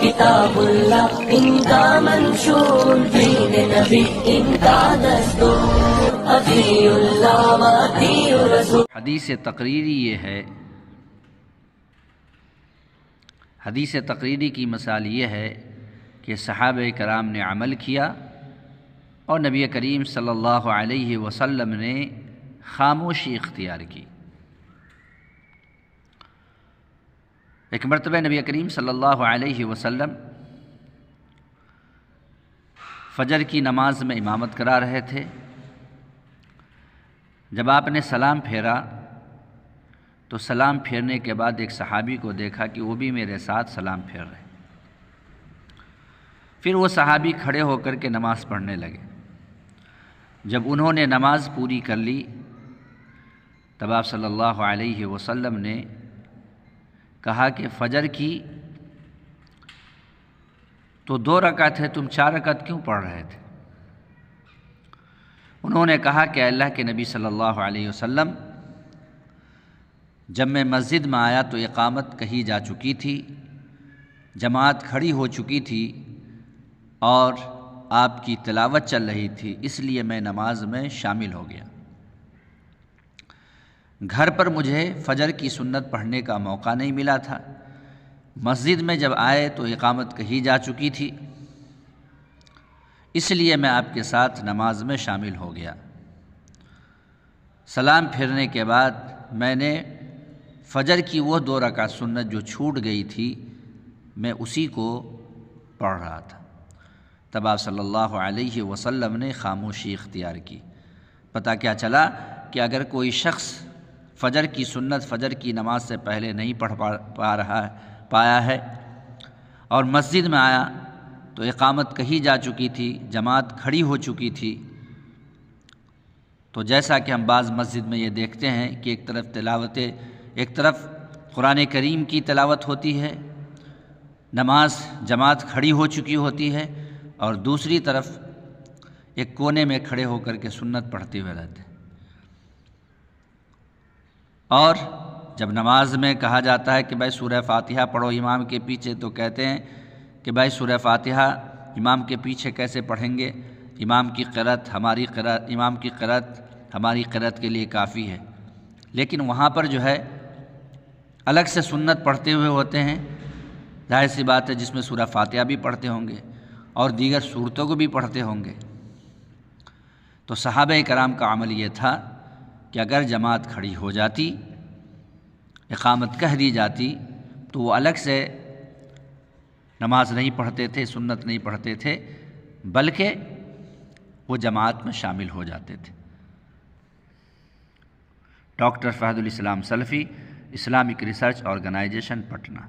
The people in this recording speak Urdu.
کتاب اللہ ان کا منشور، دین نبی ان کا دستور، اطیعوا اللہ و اطیعوا الرسول۔ حدیث تقریری یہ ہے، حدیث تقریری کی مثال یہ ہے کہ صحابہ کرام نے عمل کیا اور نبی کریم صلی اللہ علیہ وسلم نے خاموشی اختیار کی۔ ایک مرتبہ نبی کریم صلی اللہ علیہ وسلم فجر کی نماز میں امامت کرا رہے تھے۔ جب آپ نے سلام پھیرا تو سلام پھیرنے کے بعد ایک صحابی کو دیکھا کہ وہ بھی میرے ساتھ سلام پھیر رہے۔ پھر وہ صحابی کھڑے ہو کر کے نماز پڑھنے لگے۔ جب انہوں نے نماز پوری کر لی تب آپ صلی اللہ علیہ وسلم نے کہا کہ فجر کی تو 2 رکعت ہے، تم 4 رکعت کیوں پڑھ رہے تھے؟ انہوں نے کہا کہ اللہ کے نبی صلی اللہ علیہ وسلم، جب میں مسجد میں آیا تو اقامت کہی جا چکی تھی، جماعت کھڑی ہو چکی تھی اور آپ کی تلاوت چل رہی تھی، اس لیے میں نماز میں شامل ہو گیا۔ گھر پر مجھے فجر کی سنت پڑھنے کا موقع نہیں ملا تھا، مسجد میں جب آئے تو اقامت کہی جا چکی تھی، اس لیے میں آپ کے ساتھ نماز میں شامل ہو گیا۔ سلام پھیرنے کے بعد میں نے فجر کی وہ 2 رکعت سنت جو چھوٹ گئی تھی میں اسی کو پڑھ رہا تھا۔ تب آپ صلی اللہ علیہ وسلم نے خاموشی اختیار کی۔ پتہ کیا چلا کہ اگر کوئی شخص فجر کی سنت فجر کی نماز سے پہلے نہیں پڑھ پایا ہے اور مسجد میں آیا تو اقامت کہی جا چکی تھی، جماعت کھڑی ہو چکی تھی، تو جیسا کہ ہم بعض مسجد میں یہ دیکھتے ہیں کہ ایک طرف قرآن کریم کی تلاوت ہوتی ہے، نماز جماعت کھڑی ہو چکی ہوتی ہے، اور دوسری طرف ایک کونے میں کھڑے ہو کر کے سنت پڑھتے ہوئے رہتے ہیں۔ اور جب نماز میں کہا جاتا ہے کہ بھائی سورہ فاتحہ پڑھو امام کے پیچھے، تو کہتے ہیں کہ بھائی سورہ فاتحہ امام کے پیچھے کیسے پڑھیں گے، امام کی قرأت ہماری قرأت کے لیے کافی ہے۔ لیکن وہاں پر جو ہے الگ سے سنت پڑھتے ہوئے ہوتے ہیں، ظاہر سی بات ہے جس میں سورہ فاتحہ بھی پڑھتے ہوں گے اور دیگر صورتوں کو بھی پڑھتے ہوں گے۔ تو صحابہ کرام کا عمل یہ تھا کہ اگر جماعت کھڑی ہو جاتی، اقامت کہہ دی جاتی، تو وہ الگ سے نماز نہیں پڑھتے تھے، سنت نہیں پڑھتے تھے، بلکہ وہ جماعت میں شامل ہو جاتے تھے۔ ڈاکٹر فہد الاسلام سلفی، اسلامک ریسرچ آرگنائزیشن، پٹنہ۔